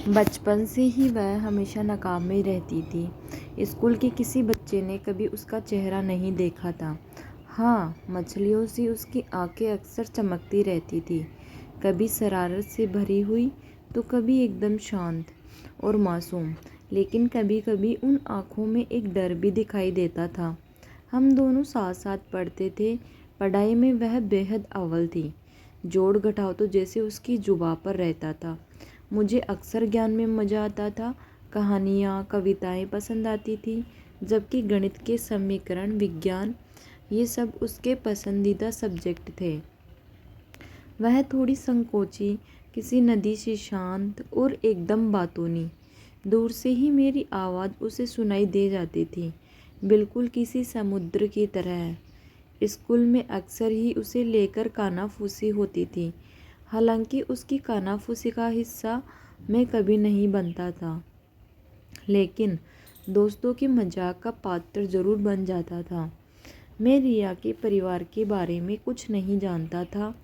बचपन से ही वह हमेशा नकाब में रहती थी। स्कूल के किसी बच्चे ने कभी उसका चेहरा नहीं देखा था। हाँ, मछलियों सी उसकी आंखें अक्सर चमकती रहती थी, कभी शरारत से भरी हुई तो कभी एकदम शांत और मासूम। लेकिन कभी कभी उन आँखों में एक डर भी दिखाई देता था। हम दोनों साथ साथ पढ़ते थे। पढ़ाई में वह बेहद अव्वल थी। जोड़ घटाव तो जैसे उसकी जुबां पर रहता था। मुझे अक्सर ज्ञान में मज़ा आता था। कहानियाँ, कविताएं पसंद आती थी, जबकि गणित के समीकरण, विज्ञान, ये सब उसके पसंदीदा सब्जेक्ट थे। वह थोड़ी संकोची, किसी नदी से शांत और एकदम बातूनी। दूर से ही मेरी आवाज़ उसे सुनाई दे जाती थी, बिल्कुल किसी समुद्र की तरह। स्कूल में अक्सर ही उसे लेकर कानाफूसी होती थी। हालांकि उसकी कानाफूसी का हिस्सा मैं कभी नहीं बनता था, लेकिन दोस्तों के मजाक का पात्र ज़रूर बन जाता था। मैं रिया के परिवार के बारे में कुछ नहीं जानता था।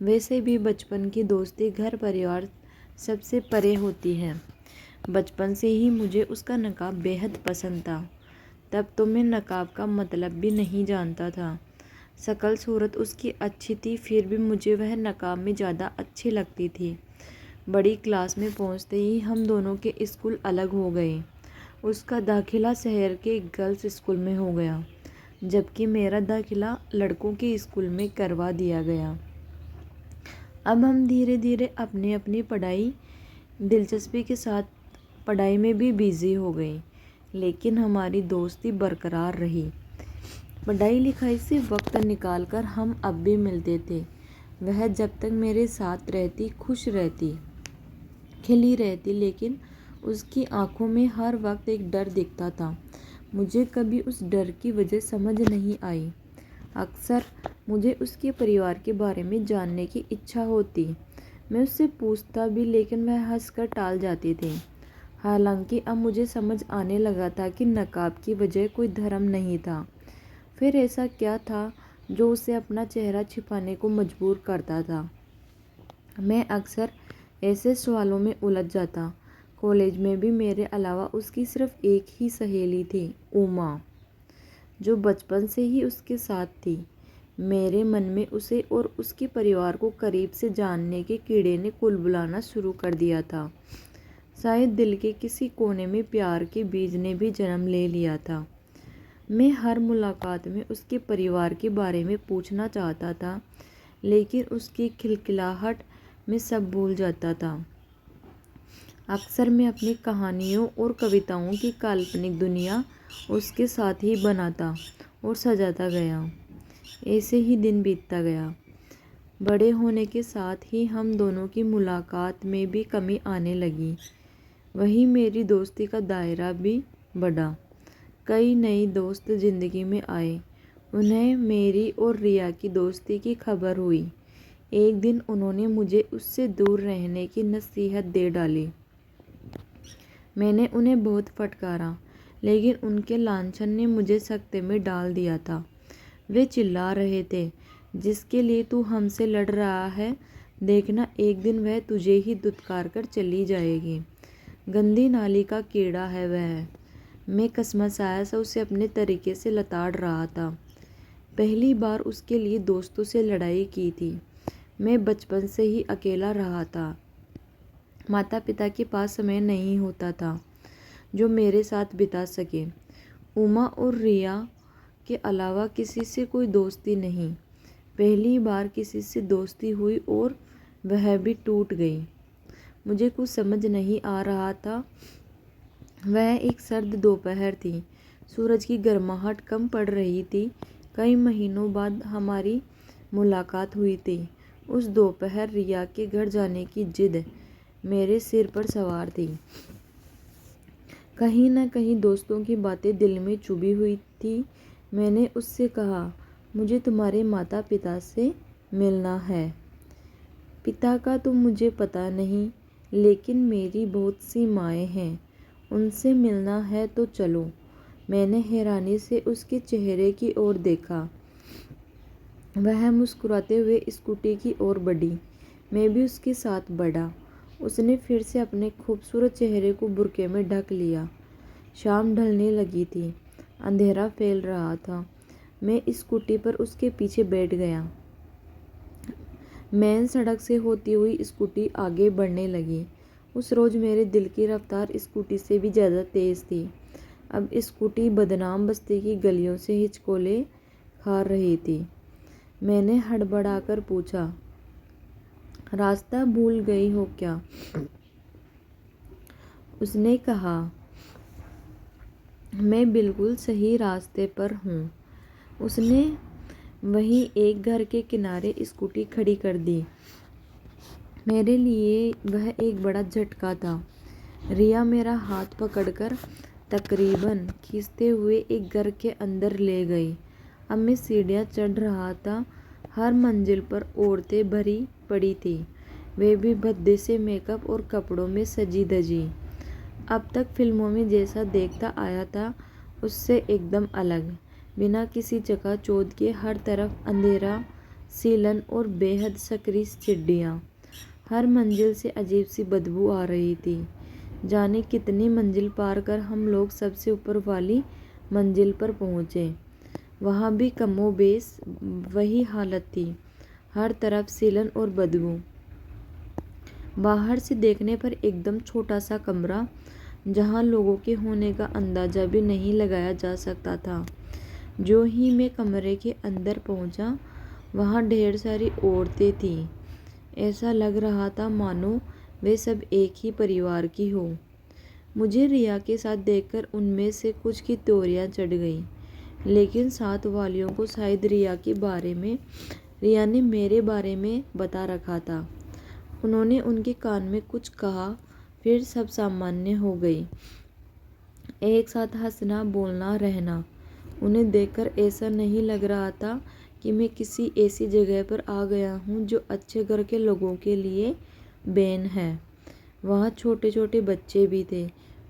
वैसे भी बचपन की दोस्ती घर परिवार सबसे परे होती है। बचपन से ही मुझे उसका नकाब बेहद पसंद था। तब तो मैं नकाब का मतलब भी नहीं जानता था। शक्ल सूरत उसकी अच्छी थी, फिर भी मुझे वह नकाब में ज़्यादा अच्छी लगती थी। बड़ी क्लास में पहुंचते ही हम दोनों के स्कूल अलग हो गए। उसका दाखिला शहर के गर्ल्स स्कूल में हो गया, जबकि मेरा दाखिला लड़कों के स्कूल में करवा दिया गया। अब हम धीरे धीरे अपनी अपनी दिलचस्पी के साथ पढ़ाई में भी बिजी हो गए, लेकिन हमारी दोस्ती बरकरार रही। पढ़ाई लिखाई से वक्त निकालकर हम अब भी मिलते थे। वह जब तक मेरे साथ रहती खुश रहती, खिली रहती, लेकिन उसकी आंखों में हर वक्त एक डर दिखता था। मुझे कभी उस डर की वजह समझ नहीं आई। अक्सर मुझे उसके परिवार के बारे में जानने की इच्छा होती। मैं उससे पूछता भी, लेकिन वह हंसकर टाल जाती थी। हालांकि अब मुझे समझ आने लगा था कि नकाब की वजह कोई धर्म नहीं था। फिर ऐसा क्या था जो उसे अपना चेहरा छिपाने को मजबूर करता था? मैं अक्सर ऐसे सवालों में उलझ जाता। कॉलेज में भी मेरे अलावा उसकी सिर्फ एक ही सहेली थी, उमा, जो बचपन से ही उसके साथ थी। मेरे मन में उसे और उसके परिवार को करीब से जानने के कीड़े ने कुलबुलाना शुरू कर दिया था। शायद दिल के किसी कोने में प्यार के बीज ने भी जन्म ले लिया था। मैं हर मुलाकात में उसके परिवार के बारे में पूछना चाहता था, लेकिन उसकी खिलखिलाहट में सब भूल जाता था। अक्सर मैं अपनी कहानियों और कविताओं की काल्पनिक दुनिया उसके साथ ही बनाता और सजाता गया। ऐसे ही दिन बीतता गया। बड़े होने के साथ ही हम दोनों की मुलाकात में भी कमी आने लगी। वहीं मेरी दोस्ती का दायरा भी बढ़ा। कई नए दोस्त ज़िंदगी में आए। उन्हें मेरी और रिया की दोस्ती की खबर हुई। एक दिन उन्होंने मुझे उससे दूर रहने की नसीहत दे डाली। मैंने उन्हें बहुत फटकारा, लेकिन उनके लांछन ने मुझे सख्ते में डाल दिया था। वे चिल्ला रहे थे, जिसके लिए तू हमसे लड़ रहा है, देखना एक दिन वह तुझे ही दुत्कार कर चली जाएगी। गंदी नाली का कीड़ा है वह। मैं कसमसाया सा उसे अपने तरीके से लताड़ रहा था। पहली बार उसके लिए दोस्तों से लड़ाई की थी। मैं बचपन से ही अकेला रहा था। माता पिता के पास समय नहीं होता था जो मेरे साथ बिता सके। उमा और रिया के अलावा किसी से कोई दोस्ती नहीं। पहली बार किसी से दोस्ती हुई और वह भी टूट गई। मुझे कुछ समझ नहीं आ रहा था। वह एक सर्द दोपहर थी। सूरज की गर्माहट कम पड़ रही थी। कई महीनों बाद हमारी मुलाकात हुई थी। उस दोपहर रिया के घर जाने की जिद मेरे सिर पर सवार थी। कहीं न कहीं दोस्तों की बातें दिल में चुभी हुई थी। मैंने उससे कहा, मुझे तुम्हारे माता पिता से मिलना है। पिता का तो मुझे पता नहीं, लेकिन मेरी बहुत सी माएँ हैं, उनसे मिलना है तो चलो। मैंने हैरानी से उसके चेहरे की ओर देखा। वह मुस्कुराते हुए स्कूटी की ओर बढ़ी। मैं भी उसके साथ बढ़ा। उसने फिर से अपने खूबसूरत चेहरे को बुर्के में ढक लिया। शाम ढलने लगी थी। अंधेरा फैल रहा था। मैं स्कूटी पर उसके पीछे बैठ गया। मेन सड़क से होती हुई स्कूटी आगे बढ़ने लगी। उस रोज़ मेरे दिल की रफ्तार स्कूटी से भी ज़्यादा तेज़ थी। अब स्कूटी बदनाम बस्ती की गलियों से हिचकोले खा रही थी। मैंने हड़बड़ाकर पूछा, रास्ता भूल गई हो क्या? उसने कहा, मैं बिल्कुल सही रास्ते पर हूँ। उसने वहीं एक घर के किनारे स्कूटी खड़ी कर दी। मेरे लिए वह एक बड़ा झटका था। रिया मेरा हाथ पकड़कर तकरीबन खींचते हुए एक घर के अंदर ले गई। अब मैं सीढ़ियाँ चढ़ रहा था। हर मंजिल पर औरतें भरी पड़ी थी, वे भी भद्दे से मेकअप और कपड़ों में सजी धजी। अब तक फिल्मों में जैसा देखता आया था उससे एकदम अलग। बिना किसी चकाचौंध के हर तरफ अंधेरा, सीलन और बेहद सक्रिय सीढ़ियाँ। हर मंजिल से अजीब सी बदबू आ रही थी। जाने कितनी मंजिल पार कर हम लोग सबसे ऊपर वाली मंजिल पर पहुँचे। वहाँ भी कमोबेश वही हालत थी। हर तरफ सीलन और बदबू। बाहर से देखने पर एकदम छोटा सा कमरा, जहाँ लोगों के होने का अंदाज़ा भी नहीं लगाया जा सकता था। जो ही मैं कमरे के अंदर पहुँचा, वहाँ ढेर सारी औरतें थीं। ऐसा लग रहा था मानो वे सब एक ही परिवार की हो। मुझे रिया के साथ देखकर उनमें से कुछ की त्योरियाँ चढ़ गईं, लेकिन साथ वालियों को शायद रिया ने मेरे बारे में बता रखा था। उन्होंने उनके कान में कुछ कहा, फिर सब सामान्य हो गई। एक साथ हंसना, बोलना, रहना। उन्हें देखकर ऐसा नहीं लग रहा था कि मैं किसी ऐसी जगह पर आ गया हूँ जो अच्छे घर के लोगों के लिए बैन है। वहाँ छोटे छोटे बच्चे भी थे।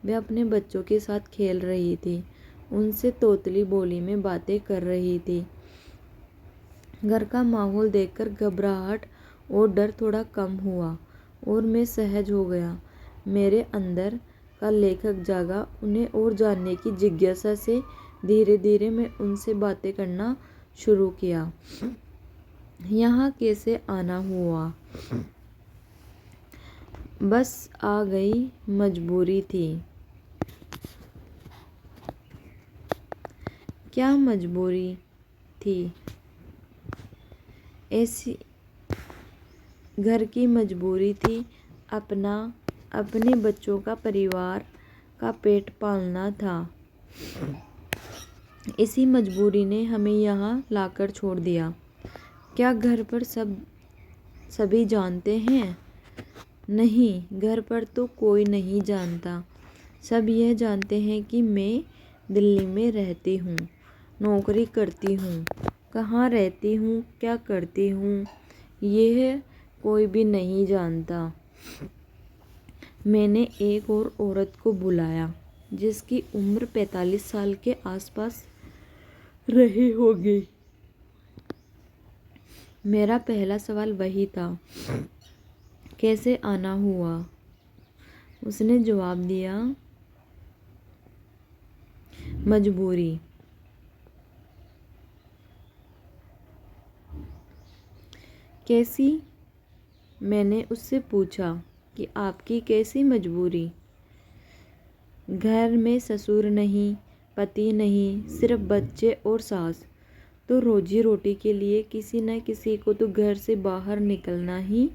वे अपने बच्चों के साथ खेल रही थी, उनसे तोतली बोली में बातें कर रही थी। घर का माहौल देखकर घबराहट और डर थोड़ा कम हुआ और मैं सहज हो गया। मेरे अंदर का लेखक जागा। उन्हें और जानने की जिज्ञासा से धीरे धीरे मैं उनसे बातें करना शुरू किया। यहाँ कैसे आना हुआ? बस आ गई, मजबूरी थी। क्या मजबूरी थी? ऐसी घर की मजबूरी थी। अपने बच्चों का, परिवार का पेट पालना था। इसी मजबूरी ने हमें यहाँ लाकर छोड़ दिया। क्या घर पर सभी जानते हैं? नहीं, घर पर तो कोई नहीं जानता। सब यह जानते हैं कि मैं दिल्ली में रहती हूँ, नौकरी करती हूँ। कहाँ रहती हूँ, क्या करती हूँ, यह कोई भी नहीं जानता। मैंने एक और औरत को बुलाया, जिसकी उम्र 45 साल के आसपास रही होगी। मेरा पहला सवाल वही था, कैसे आना हुआ? उसने जवाब दिया, मजबूरी। कैसी? मैंने उससे पूछा कि आपकी कैसी मजबूरी? घर में ससुर नहीं, पति नहीं, सिर्फ बच्चे और सास। तो रोजी रोटी के लिए किसी न किसी को तो घर से बाहर निकलना ही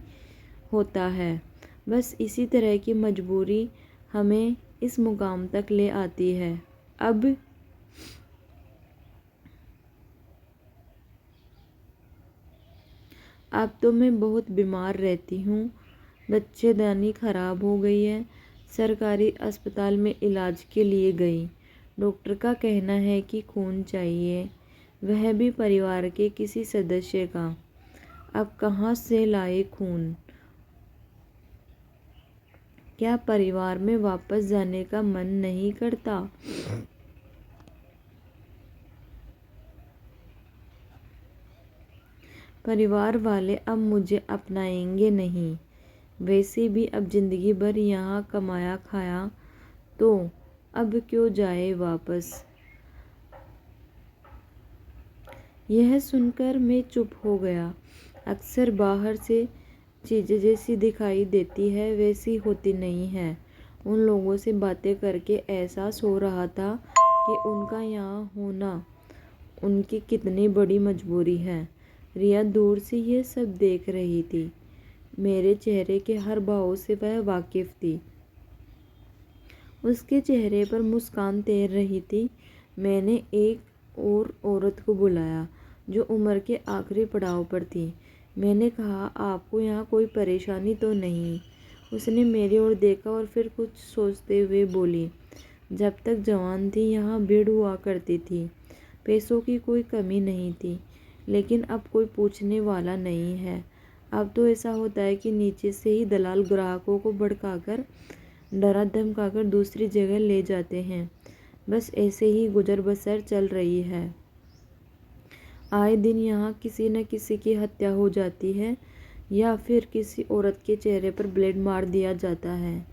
होता है। बस इसी तरह की मजबूरी हमें इस मुकाम तक ले आती है। अब तो मैं बहुत बीमार रहती हूँ। बच्चेदानी खराब हो गई है। सरकारी अस्पताल में इलाज के लिए गई। डॉक्टर का कहना है कि खून चाहिए, वह भी परिवार के किसी सदस्य का। अब कहाँ से लाए खून? क्या परिवार में वापस जाने का मन नहीं करता? परिवार वाले अब मुझे अपनाएंगे नहीं। वैसे भी अब ज़िंदगी भर यहाँ कमाया खाया, तो अब क्यों जाए वापस। यह सुनकर मैं चुप हो गया। अक्सर बाहर से चीज़ें जैसी दिखाई देती है वैसी होती नहीं है। उन लोगों से बातें करके एहसास हो रहा था कि उनका यहाँ होना उनकी कितनी बड़ी मजबूरी है। रिया दूर से ये सब देख रही थी। मेरे चेहरे के हर भाव से वह वाकिफ थी। उसके चेहरे पर मुस्कान तैर रही थी। मैंने एक और औरत को बुलाया जो उम्र के आखिरी पड़ाव पर थी। मैंने कहा, आपको यहाँ कोई परेशानी तो नहीं। उसने मेरी ओर देखा और फिर कुछ सोचते हुए बोली, जब तक जवान थी यहाँ भीड़ हुआ करती थी। पैसों की कोई कमी नहीं थी, लेकिन अब कोई पूछने वाला नहीं है। अब तो ऐसा होता है कि नीचे से ही दलाल ग्राहकों को भड़काकर डरा धमकाकर दूसरी जगह ले जाते हैं। बस ऐसे ही गुजर बसर चल रही है। आए दिन यहाँ किसी न किसी की हत्या हो जाती है या फिर किसी औरत के चेहरे पर ब्लेड मार दिया जाता है।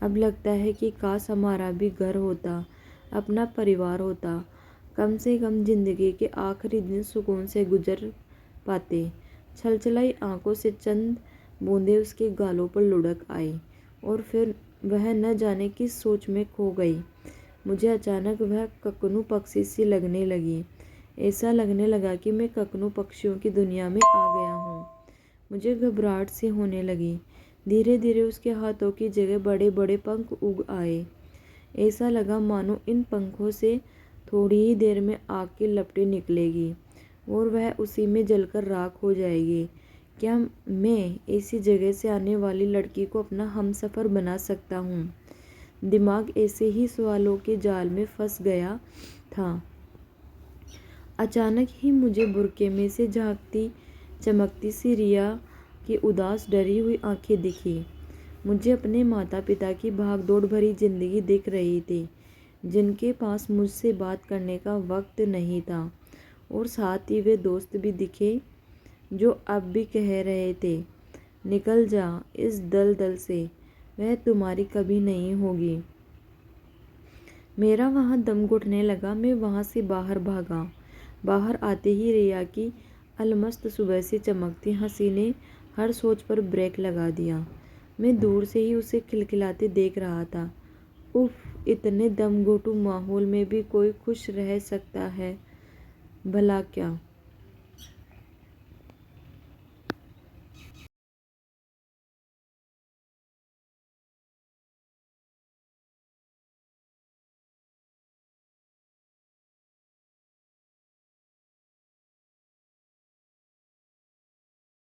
अब लगता है कि काश हमारा भी घर होता, अपना परिवार होता, कम से कम ज़िंदगी के आखिरी दिन सुकून से गुजर पाते। छलछलाई आंखों से चंद बूंदें उसके गालों पर लुढ़क आई और फिर वह न जाने किस सोच में खो गई। मुझे अचानक वह ककनू पक्षी सी लगने लगी। ऐसा लगने लगा कि मैं ककनू पक्षियों की दुनिया में आ गया हूँ। मुझे घबराहट सी होने लगी। धीरे धीरे उसके हाथों की जगह बड़े बड़े पंख उग आए। ऐसा लगा मानो इन पंखों से थोड़ी ही देर में आग की लपटें निकलेगी और वह उसी में जलकर राख हो जाएगी। क्या मैं ऐसी जगह से आने वाली लड़की को अपना हमसफ़र बना सकता हूँ? दिमाग ऐसे ही सवालों के जाल में फंस गया था। अचानक ही मुझे बुर्के में से झांकती चमकती सी रिया की उदास डरी हुई आंखें दिखी। मुझे अपने माता पिता की भागदौड़ भरी जिंदगी दिख रही थी, जिनके पास मुझसे बात करने का वक्त नहीं था। और साथ ही वे दोस्त भी दिखे जो अब भी कह रहे थे, निकल जा इस दलदल से, वह तुम्हारी कभी नहीं होगी। मेरा वहाँ दम घुटने लगा। मैं वहाँ से बाहर भागा। बाहर आते ही रिया की अलमस्त सुबह से चमकती हंसी ने हर सोच पर ब्रेक लगा दिया। मैं दूर से ही उसे खिलखिलाते देख रहा था। उफ, इतने दम घोटू माहौल में भी कोई खुश रह सकता है भला क्या?